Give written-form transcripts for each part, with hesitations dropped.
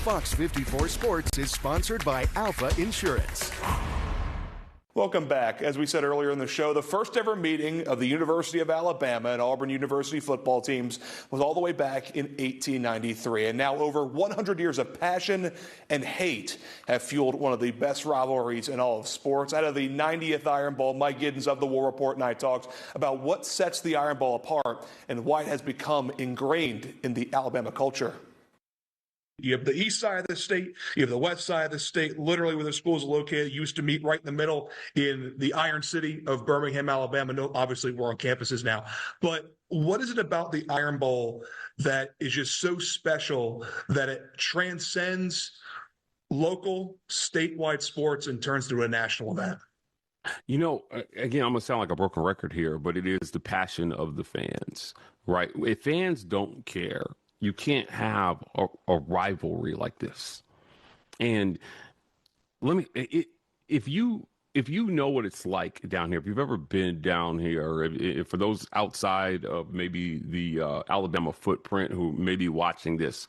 Fox 54 Sports is sponsored by Alpha Insurance. Welcome back. As we said earlier in the show, the first ever meeting of the University of Alabama and Auburn University football teams was all the way back in 1893. And now over 100 years of passion and hate have fueled one of the best rivalries in all of sports. Out of the 90th Iron Bowl, Mike Giddens of the War Report and I talked about what sets the Iron Bowl apart and why it has become ingrained in the Alabama culture. You have the east side of the state, you have the west side of the state, literally where the schools are located. You used to meet right in the middle in the Iron City of Birmingham, Alabama. No, obviously, we're on campuses now. But what is it about the Iron Bowl that is just so special that it transcends local, statewide sports and turns into a national event? You know, again, I'm going to sound like a broken record here, but it is the passion of the fans, right? If fans don't care, you can't have a rivalry like this. And if you know what it's like down here, if you've ever been down here, if for those outside of maybe the Alabama footprint who may be watching this,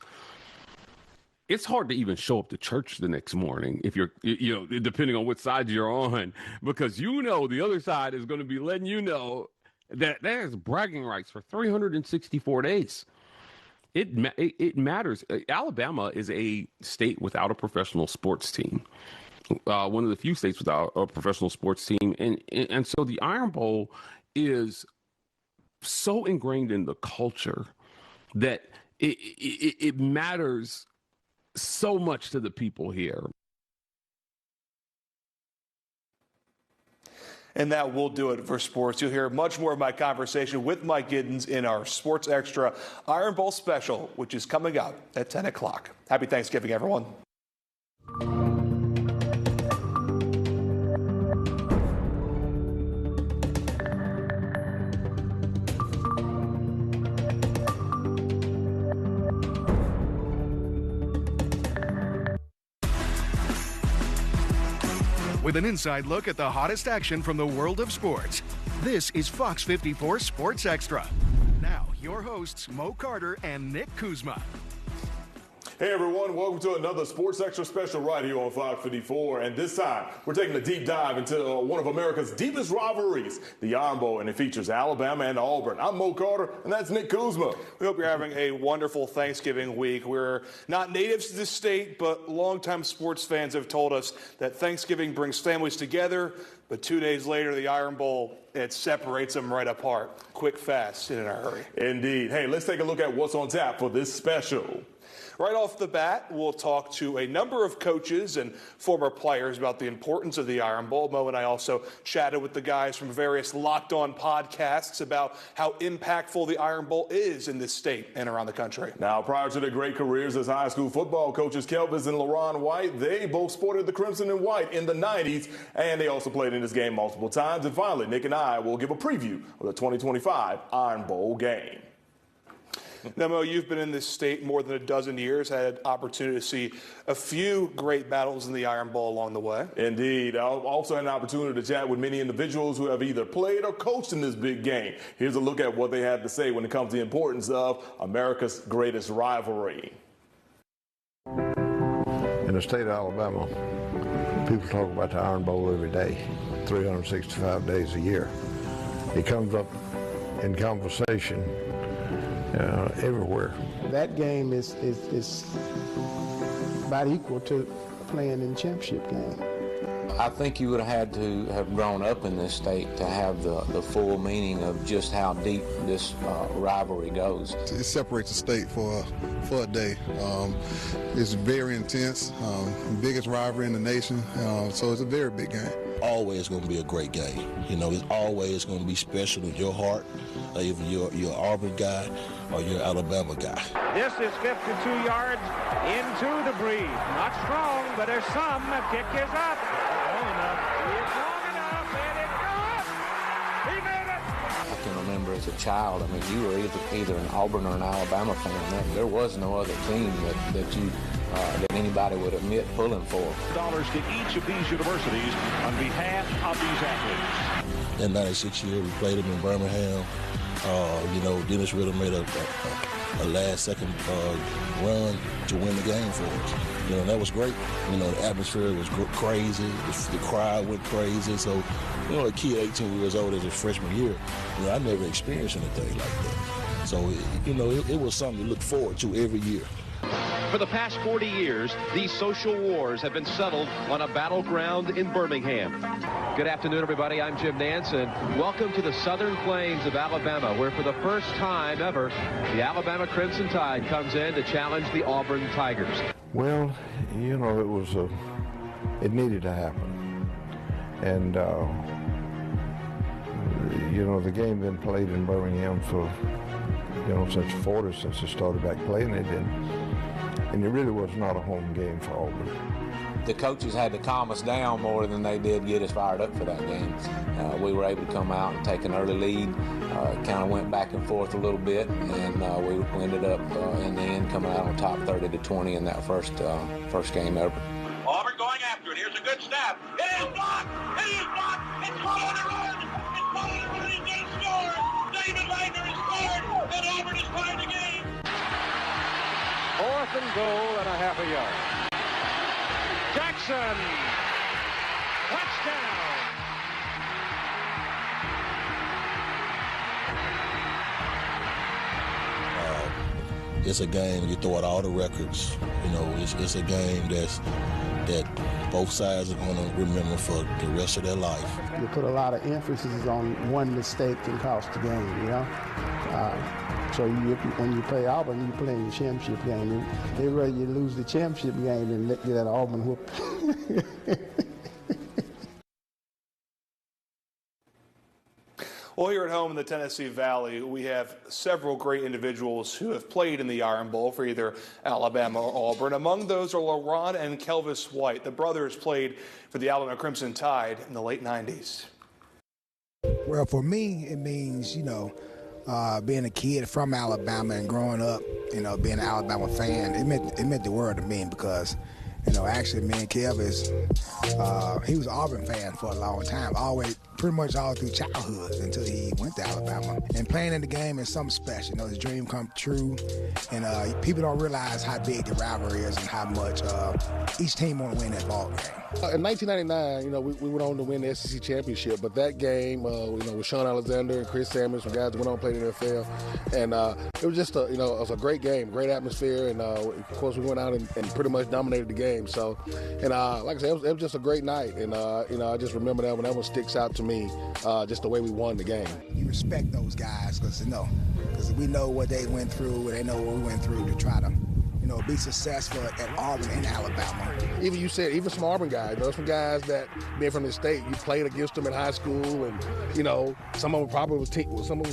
it's hard to even show up to church the next morning if you're, depending on what side you're on, because the other side is going to be letting you know that there's bragging rights for 364 days. It matters. Alabama is a state without a professional sports team. One of the few states without a professional sports team. And so the Iron Bowl is so ingrained in the culture that it matters so much to the people here. And that will do it for sports. You'll hear much more of my conversation with Mike Giddens in our Sports Extra Iron Bowl special, which is coming up at 10 o'clock. Happy Thanksgiving, everyone. With an inside look at the hottest action from the world of sports, this is Fox 54 Sports Extra. Now, your hosts, Mo Carter and Nick Kuzma. Hey everyone, welcome to another Sports Extra special right here on Fox 54. And this time, we're taking a deep dive into one of America's deepest rivalries, the Iron Bowl, and it features Alabama and Auburn. I'm Mo Carter, and that's Nick Kuzma. We hope you're having a wonderful Thanksgiving week. We're not natives to this state, but longtime sports fans have told us that Thanksgiving brings families together, but 2 days later, the Iron Bowl, it separates them right apart. Quick, fast, and in a hurry. Indeed. Hey, let's take a look at what's on tap for this special. Right off the bat, we'll talk to a number of coaches and former players about the importance of the Iron Bowl. Mo and I also chatted with the guys from various Locked On podcasts about how impactful the Iron Bowl is in this state and around the country. Now, prior to their great careers as high school football coaches, Kelvis and LaRon White, they both sported the crimson and white in the 90s, and they also played in this game multiple times. And finally, Nick and I will give a preview of the 2025 Iron Bowl game. Now, Mo, you've been in this state more than a dozen years, had opportunity to see a few great battles in the Iron Bowl along the way. Indeed. I also had an opportunity to chat with many individuals who have either played or coached in this big game. Here's a look at what they had to say when it comes to the importance of America's greatest rivalry. In the state of Alabama, people talk about the Iron Bowl every day, 365 days a year. It comes up in conversation everywhere. That game is about equal to playing in the championship game. I think you would have had to have grown up in this state to have the full meaning of just how deep this rivalry goes. It separates the state for a day. It's very intense, biggest rivalry in the nation, so it's a very big game. Always going to be a great game. You know, it's always going to be special in your heart, either you're an Auburn guy or you're an Alabama guy. This is 52 yards into the breeze. Not strong, but there's some. The kick is up. Long enough. It's long enough, and it goes. He made it. I can remember as a child, I mean, you were either an Auburn or an Alabama fan. There was no other team that anybody would admit pulling for. Dollars to each of these universities on behalf of these athletes. In '96 year, we played them in Birmingham. Dennis Ritter made a a last-second run to win the game for us. You know, that was great. You know, the atmosphere was crazy. The crowd went crazy. So, you know, a kid 18 years old as a freshman year, you know, I never experienced anything like that. So, you know, it was something to look forward to every year. For the past 40 years, these social wars have been settled on a battleground in Birmingham. Good afternoon, everybody. I'm Jim Nance, and welcome to the Southern Plains of Alabama, where for the first time ever, the Alabama Crimson Tide comes in to challenge the Auburn Tigers. Well, you know, it needed to happen. And, you know, the game been played in Birmingham for, you know, since they started back playing it. And it really was not a home game for Auburn. The coaches had to calm us down more than they did get us fired up for that game. We were able to come out and take an early lead. Kind of went back and forth a little bit, and we ended up in the end coming out on top 30-20 in that first game ever. Auburn going after it. Here's a good snap. It is blocked. It is blocked. It's caught on the run. It's caught on the run. He's going to score. David Wagner has scored, and Auburn is tied the game. 4th and goal and a half a yard. Jackson. Touchdown. It's a game, you throw out all the records. You know, it's a game that both sides are going to remember for the rest of their life. You put a lot of emphasis on one mistake can cost the game, you know? So when you play Auburn, you play in the championship game. They'd rather you lose the championship game than get that Auburn whoop. Well, here at home in the Tennessee Valley, we have several great individuals who have played in the Iron Bowl for either Alabama or Auburn. Among those are LaRon and Kelvis White. The brothers played for the Alabama Crimson Tide in the late 90s. Well, for me, it means, you know, being a kid from Alabama and growing up, you know, being an Alabama fan, it meant the world to me because, you know, actually me and Kelvis, he was an Auburn fan for a long time, always, pretty much all through childhood until he went to Alabama. And playing in the game is something special. You know, his dream come true. And people don't realize how big the rivalry is and how much each team want to win that ball game. In 1999, you know, we went on to win the SEC championship, but that game, you know, with Sean Alexander and Chris Samuels, guys that went on and played in the NFL, and it was just it was a great game, great atmosphere, and of course we went out and pretty much dominated the game. So, and like I said, it was just a great night, and you know, I just remember that one sticks out to me, just the way we won the game. You respect those guys because we know what they went through, and they know what we went through to try to, you know, be successful at Auburn and Alabama. Even some Auburn guys, you know, some guys that being from the state, you played against them in high school, and you know, some of them probably was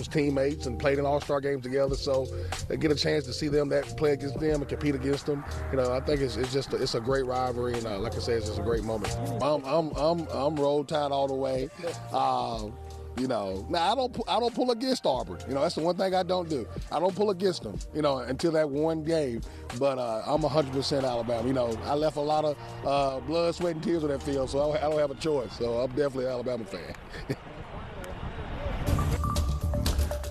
teammates and played in all-star games together. So they get a chance to see them that play against them and compete against them. You know, I think it's a great rivalry, and like I said, it's just a great moment. I'm Roll Tide all the way. You know, now I don't pull against Auburn. You know, that's the one thing I don't do. I don't pull against them, you know, until that one game. But I'm 100% Alabama. You know, I left a lot of blood, sweat, and tears on that field, so I don't have a choice. So I'm definitely an Alabama fan.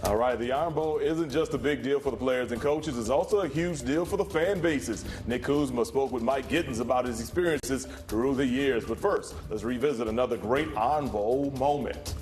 All right, the Iron Bowl isn't just a big deal for the players and coaches, it's also a huge deal for the fan bases. Nick Kuzma spoke with Mike Gittens about his experiences through the years. But first, let's revisit another great Iron Bowl moment.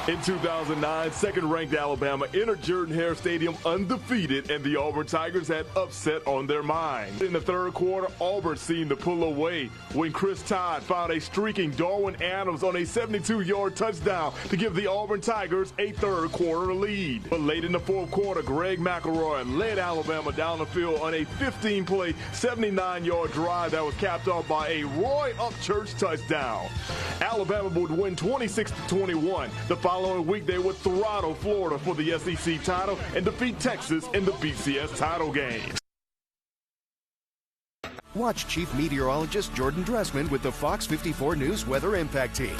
In 2009, second-ranked Alabama entered Jordan-Hare Stadium undefeated, and the Auburn Tigers had upset on their mind. In the third quarter, Auburn seemed to pull away when Chris Todd found a streaking Darwin Adams on a 72-yard touchdown to give the Auburn Tigers a third-quarter lead. But late in the fourth quarter, Greg McElroy led Alabama down the field on a 15-play, 79-yard drive that was capped off by a Roy Upchurch touchdown. Alabama would win 26-21. The following week, they would throttle Florida for the SEC title and defeat Texas in the BCS title game. Watch Chief Meteorologist Jordan Dressman with the Fox 54 News Weather Impact Team.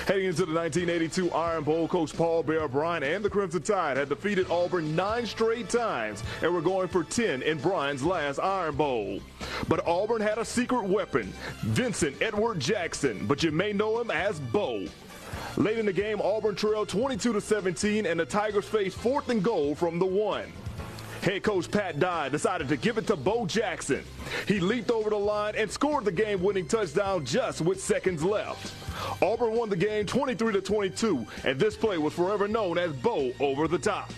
Heading into the 1982 Iron Bowl, Coach Paul Bear Bryant and the Crimson Tide had defeated Auburn 9 straight times and were going for 10 in Bryant's last Iron Bowl. But Auburn had a secret weapon, Vincent Edward Jackson, but you may know him as Bo. Late in the game, Auburn trailed 22-17, and the Tigers faced 4th and goal from the 1. Head coach Pat Dye decided to give it to Bo Jackson. He leaped over the line and scored the game-winning touchdown just with seconds left. Auburn won the game 23-22, and this play was forever known as Bo over the top.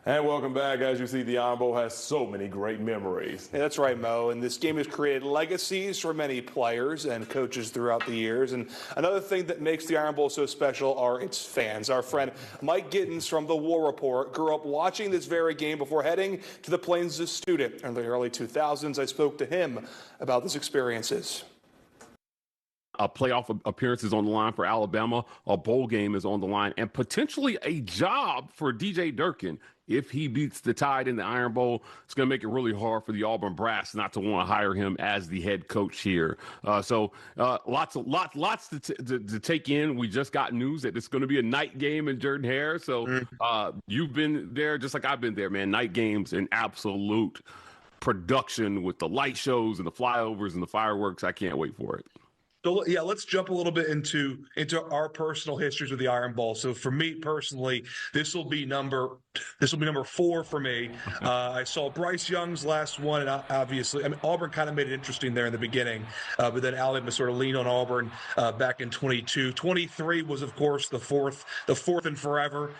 And welcome back. As you see, the Iron Bowl has so many great memories. Yeah, that's right, Mo. And this game has created legacies for many players and coaches throughout the years. And another thing that makes the Iron Bowl so special are its fans. Our friend Mike Gittins from the War Report grew up watching this very game before heading to the Plains as a student. In the early 2000s, I spoke to him about those experiences. Playoff appearances on the line for Alabama, a bowl game is on the line, and potentially a job for DJ Durkin. If he beats the Tide in the Iron Bowl, it's going to make it really hard for the Auburn brass not to want to hire him as the head coach here. So lots to take in. We just got news that it's going to be a night game in Jordan-Hare. So you've been there just like I've been there, man. Night games, an absolute production with the light shows and the flyovers and the fireworks. I can't wait for it. So, yeah, let's jump a little bit into our personal histories with the Iron Bowl. So for me personally, this will be number 4 for me. I saw Bryce Young's last one, and obviously, I mean, Auburn kind of made it interesting there in the beginning, but then Alabama sort of leaned on Auburn back in 22. 23 was, of course, the fourth and forever,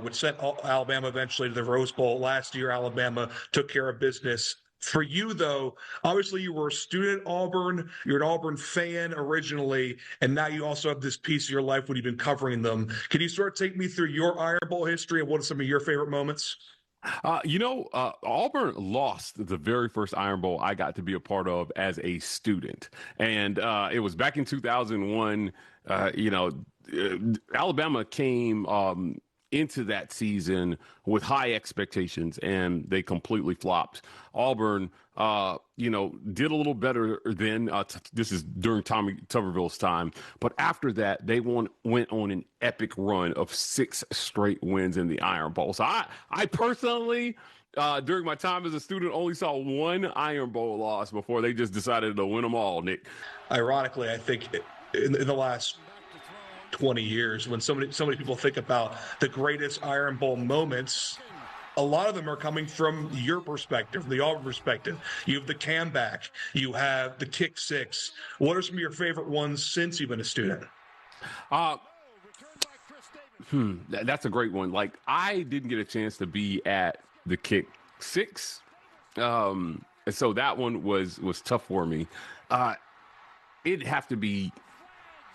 which sent Alabama eventually to the Rose Bowl. Last year, Alabama took care of business. For you, though, obviously you were a student at Auburn. You're an Auburn fan originally, and now you also have this piece of your life when you've been covering them. Can you sort of take me through your Iron Bowl history and what are some of your favorite moments? Auburn lost the very first Iron Bowl I got to be a part of as a student. And it was back in 2001. Alabama came into that season with high expectations, and they completely flopped. Auburn, did a little better then. This is during Tommy Tuberville's time. But after that, they went on an epic run of 6 straight wins in the Iron Bowl. So I personally, during my time as a student, only saw 1 Iron Bowl loss before they just decided to win them all, Nick. Ironically, I think in the last 20 years, when so many people think about the greatest Iron Bowl moments, a lot of them are coming from your perspective, the Auburn perspective. You have the comeback, you have the kick 6. What are some of your favorite ones since you've been a student? That's a great one. Like, I didn't get a chance to be at the kick 6, and so that one was tough for me. It'd have to be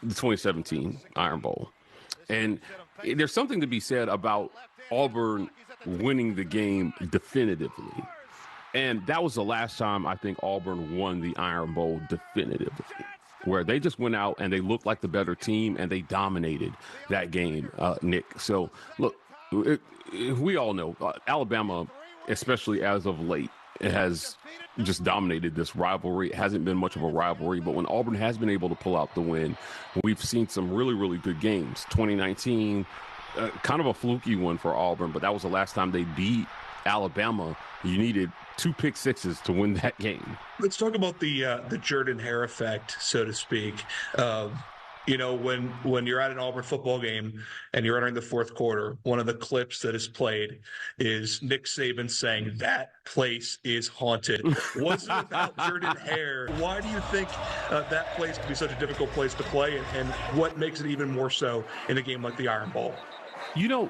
the 2017 Iron Bowl. And there's something to be said about Auburn winning the game definitively. And that was the last time I think Auburn won the Iron Bowl definitively, where they just went out and they looked like the better team and they dominated that game, Nick. So, look, we all know Alabama, especially as of late, it has just dominated this rivalry. It hasn't been much of a rivalry, but when Auburn has been able to pull out the win, we've seen some really, really good games. 2019, kind of a fluky one for Auburn, but that was the last time they beat Alabama. You needed 2 pick 6s to win that game. Let's talk about the Jordan-Hare effect, so to speak. When you're at an Auburn football game and you're entering the fourth quarter, one of the clips that is played is Nick Saban saying, "That place is haunted." Was it without Jordan-Hare? Why do you think that place can be such a difficult place to play, and what makes it even more so in a game like the Iron Bowl?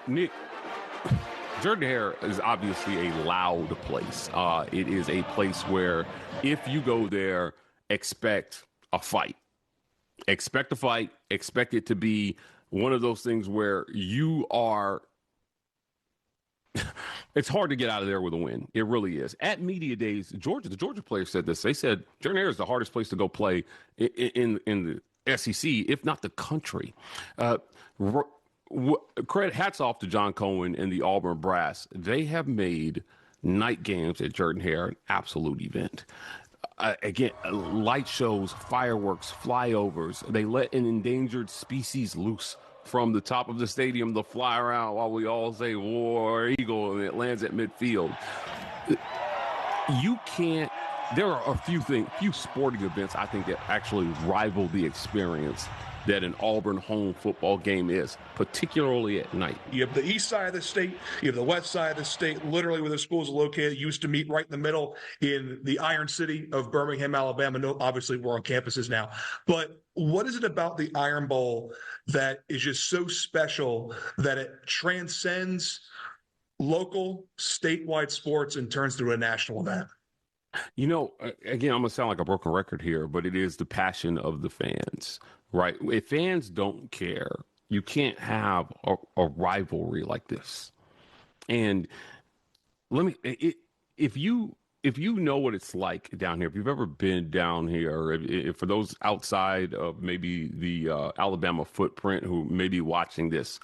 Nick, Jordan-Hare is obviously a loud place. It is a place where if you go there, expect a fight. Expect a fight. Expect it to be one of those things where you are it's hard to get out of there with a win. It really is. At media days, the Georgia players said this. They said Jordan-Hare is the hardest place to go play in the SEC, if not the country. Hats off to John Cohen and the Auburn brass. They have made night games at Jordan-Hare an absolute event. again, light shows, fireworks, flyovers. They let an endangered species loose from the top of the stadium to fly around while we all say War Eagle, and it lands at midfield. You can't. There are a few sporting events I think that actually rival the experience that an Auburn home football game is, particularly at night. You have the east side of the state, you have the west side of the state, literally where the schools are located. You used to meet right in the middle in the Iron City of Birmingham, Alabama. No, obviously, we're on campuses now. But what is it about the Iron Bowl that is just so special that it transcends local, statewide sports and turns into a national event? You know, again, I'm going to sound like a broken record here, but it is the passion of the fans, right? If fans don't care, you can't have a rivalry like this. And if you know what it's like down here, if you've ever been down here, or if for those outside of maybe the Alabama footprint who may be watching this,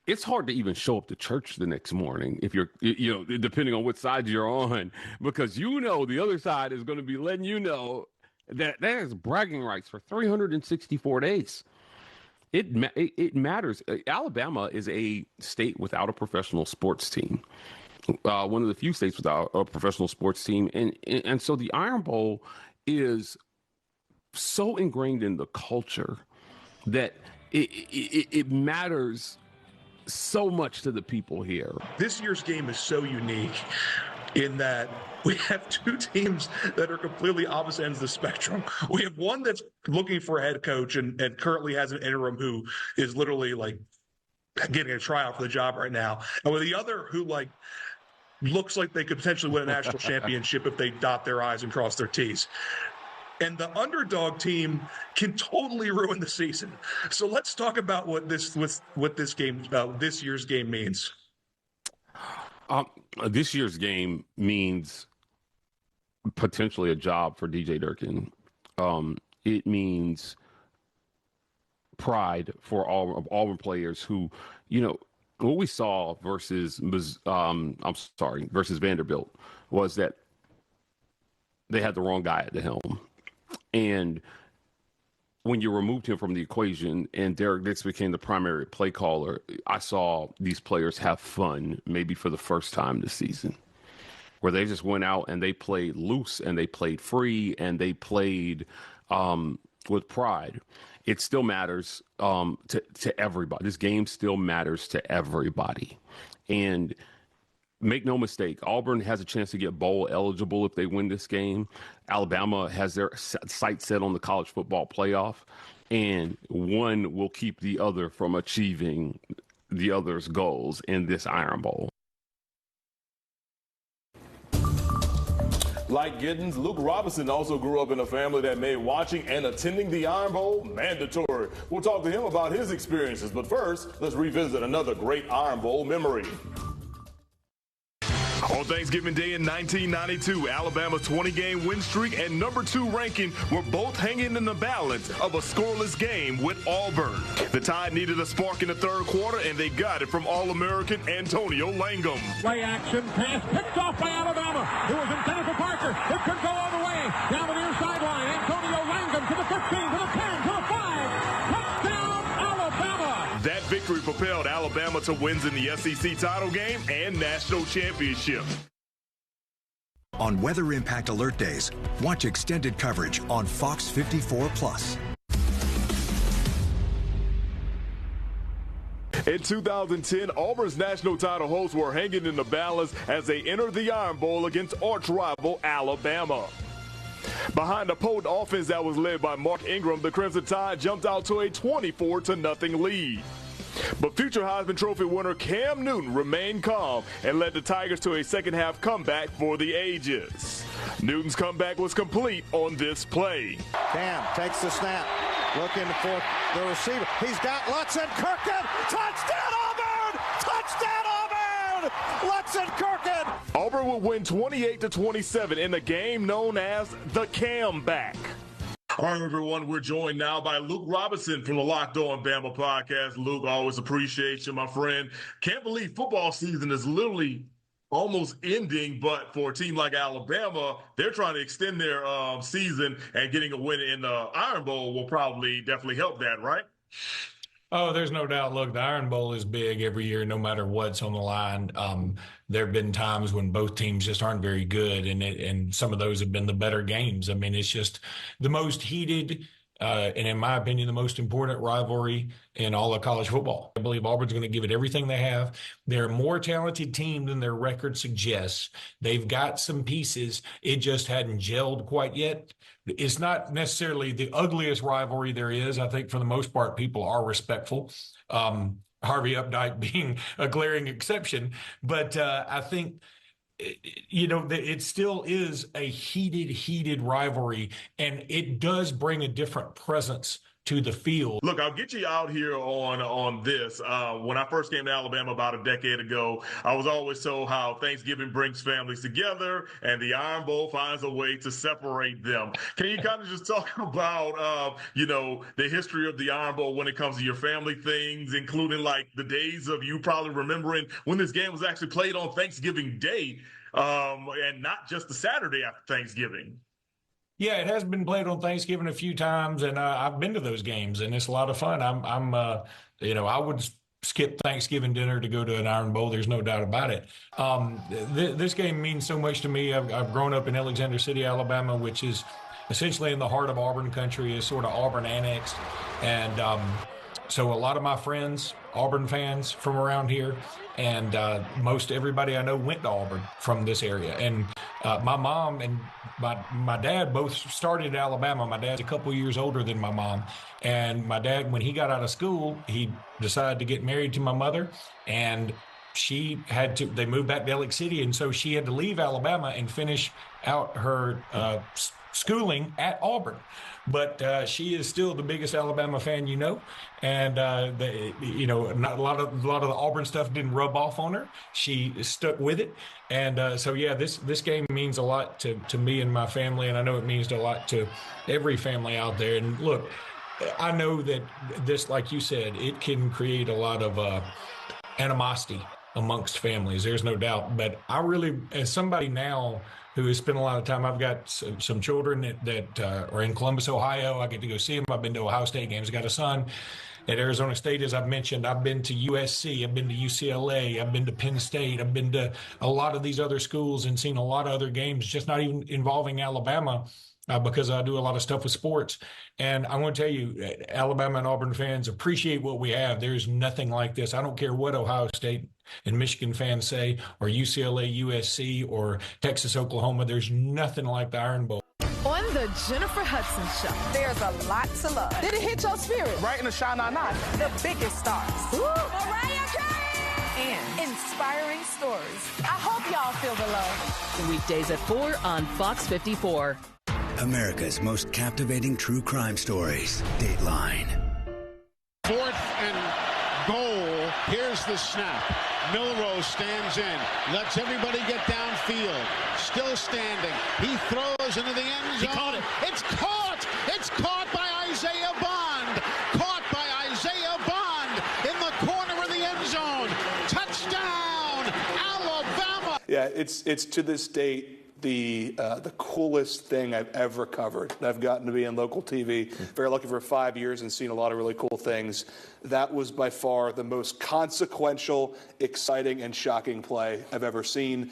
it's hard to even show up to church the next morning if you're, depending on what side you're on, because the other side is going to be letting you know that there's bragging rights for 364 days. It matters. Alabama is a state without a professional sports team. One of the few states without a professional sports team. And so the Iron Bowl is so ingrained in the culture that it matters so much to the people here. This year's game is so unique in that we have two teams that are completely opposite ends of the spectrum. We have one that's looking for a head coach and currently has an interim who is literally like getting a tryout for the job right now. And with the other who looks like they could potentially win a national championship if they dot their I's and cross their T's. And the underdog team can totally ruin the season. So let's talk about what this year's game means. This year's game means potentially a job for DJ Durkin. It means pride for all Auburn players who, what we saw versus Vanderbilt was that they had the wrong guy at the helm. And when you removed him from the equation and Derek Dix became the primary play caller, I saw these players have fun, maybe for the first time this season, where they just went out and they played loose and they played free and they played with pride. It still matters to everybody. This game still matters to everybody. And make no mistake, Auburn has a chance to get bowl eligible if they win this game. Alabama has their sights set on the college football playoff, and one will keep the other from achieving the other's goals in this Iron Bowl. Like Giddens, Luke Robinson also grew up in a family that made watching and attending the Iron Bowl mandatory. We'll talk to him about his experiences, but first, let's revisit another great Iron Bowl memory. On Thanksgiving Day in 1992, Alabama's 20-game win streak and number 2 ranking were both hanging in the balance of a scoreless game with Auburn. The Tide needed a spark in the third quarter, and they got it from All-American Antonio Langham. Play action, pass picked off by Alabama. It was intended for Parker. It could go all the way. Down the near sideline, Antonio Langham to the 15, to the 10, to the 5. Touchdown, Alabama. That victory propelled Alabama to wins in the SEC title game and national championship. On Weather Impact Alert Days, watch extended coverage on Fox 54+. In 2010, Auburn's national title hopes were hanging in the balance as they entered the Iron Bowl against arch rival Alabama. Behind a potent offense that was led by Mark Ingram, the Crimson Tide jumped out to a 24-0 lead. But future Heisman Trophy winner Cam Newton remained calm and led the Tigers to a second-half comeback for the ages. Newton's comeback was complete on this play. Cam takes the snap, looking for the receiver. He's got Lutz and Kirkin. Touchdown Auburn! Touchdown Auburn! Lutz and Kirkin! Auburn will win 28-27 in the game known as the Cam-back. All right, everyone, we're joined now by Luke Robinson from the Locked On Bama podcast. Luke, I always appreciate you, my friend. Can't believe football season is literally almost ending, but for a team like Alabama, they're trying to extend their season, and getting a win in the Iron Bowl will probably definitely help that, right? Oh, there's no doubt. Look, the Iron Bowl is big every year, no matter what's on the line. There have been times when both teams just aren't very good, and some of those have been the better games. I mean, it's just the most heated, and in my opinion, the most important rivalry in all of college football. I believe Auburn's going to give it everything they have. They're a more talented team than their record suggests. They've got some pieces. It just hadn't gelled quite yet. It's not necessarily the ugliest rivalry there is. I think for the most part, people are respectful. Harvey Updike being a glaring exception. But I think, it still is a heated rivalry, and it does bring a different presence to the field. Look, I'll get you out here on this. When I first came to Alabama about a decade ago, I was always told how Thanksgiving brings families together and the Iron Bowl finds a way to separate them. Can you kind of just talk about, the history of the Iron Bowl when it comes to your family things, including like the days of you probably remembering when this game was actually played on Thanksgiving Day, and not just the Saturday after Thanksgiving? Yeah, it has been played on Thanksgiving a few times, and I've been to those games, and it's a lot of fun. I would skip Thanksgiving dinner to go to an Iron Bowl. There's no doubt about it. This game means so much to me. I've grown up in Alexander City, Alabama, which is essentially in the heart of Auburn country, is sort of Auburn annexed, and so a lot of my friends, Auburn fans from around here, and most everybody I know went to Auburn from this area. And my mom and my dad both started at Alabama. My dad's a couple years older than my mom. And my dad, when he got out of school, he decided to get married to my mother. And they moved back to Alex City. And so she had to leave Alabama and finish out her schooling at Auburn. But she is still the biggest Alabama fan, and not a lot of the Auburn stuff didn't rub off on her. She stuck with it, and this game means a lot to me and my family, and I know it means a lot to every family out there. And look, I know that this, like you said, it can create a lot of animosity amongst families. There's no doubt, but I really, as somebody now who has spent a lot of time. I've got some children that are in Columbus, Ohio. I get to go see them. I've been to Ohio State games. I've got a son at Arizona State, as I've mentioned. I've been to USC. I've been to UCLA. I've been to Penn State. I've been to a lot of these other schools and seen a lot of other games, just not even involving Alabama, because I do a lot of stuff with sports. And I want to tell you, Alabama and Auburn fans appreciate what we have. There's nothing like this. I don't care what Ohio State and Michigan fans say, or UCLA, USC, or Texas, Oklahoma. There's nothing like the Iron Bowl. On the Jennifer Hudson Show, there's a lot to love. Did it hit your spirit? Right in the Sha Na Na. The biggest stars. Ooh. Mariah Carey! And inspiring stories. I hope y'all feel the love. Weekdays at 4 on Fox 54. America's most captivating true crime stories. Dateline. 4th and goal. Here's the snap. Milrose stands in. Lets everybody get downfield. Still standing. He throws into the end zone. He caught it. It's caught. It's caught by Isaiah Bond. Caught by Isaiah Bond in the corner of the end zone. Touchdown, Alabama. Yeah, it's to this date the coolest thing I've ever covered. I've gotten to be in local TV. Very lucky for 5 years and seen a lot of really cool things. That was by far the most consequential, exciting, and shocking play I've ever seen.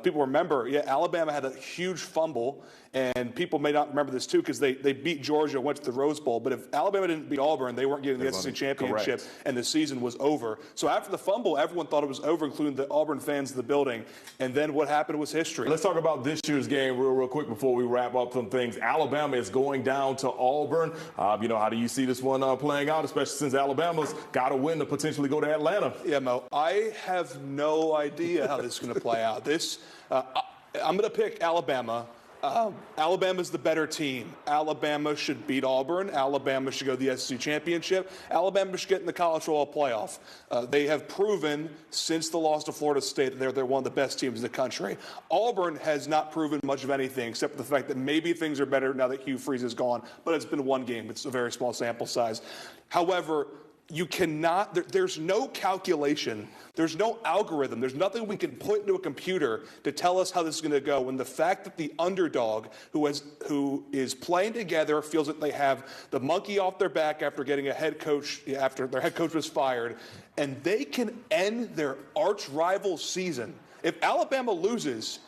People remember, Alabama had a huge fumble, and people may not remember this too because they beat Georgia, went to the Rose Bowl. But if Alabama didn't beat Auburn, they weren't getting the SEC championship, and the season was over. So after the fumble, everyone thought it was over, including the Auburn fans in the building. And then what happened was history. Let's talk about this year's game real quick before we wrap up some things. Alabama is going down to Auburn. How do you see this one playing out, especially since Alabama's got to win to potentially go to Atlanta? Yeah, Mo, I have no idea how this is going to play out. I'm going to pick Alabama. Alabama's the better team. Alabama should beat Auburn. Alabama should go to the SEC championship. Alabama should get in the college football playoff. They have proven since the loss to Florida State that they're one of the best teams in the country. Auburn has not proven much of anything except for the fact that maybe things are better now that Hugh Freeze is gone, but it's been one game. It's a very small sample size. However, you cannot, there's no calculation, there's no algorithm, there's nothing we can put into a computer to tell us how this is going to go, when the fact that the underdog who is playing together feels that they have the monkey off their back after getting a head coach, after their head coach was fired, and they can end their arch rival season. If Alabama loses,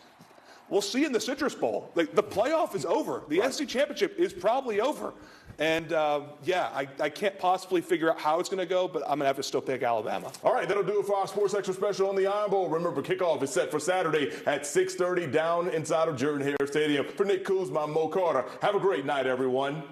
we'll see in the Citrus Bowl. Like, the playoff is over. The SEC championship is probably over. And, I can't possibly figure out how it's going to go, but I'm going to have to still pick Alabama. All right, that'll do it for our Sports Extra special on the Iron Bowl. Remember, kickoff is set for Saturday at 6:30 down inside of Jordan-Hare Stadium. For Nick Kuzma, I'm Mo Carter. Have a great night, everyone.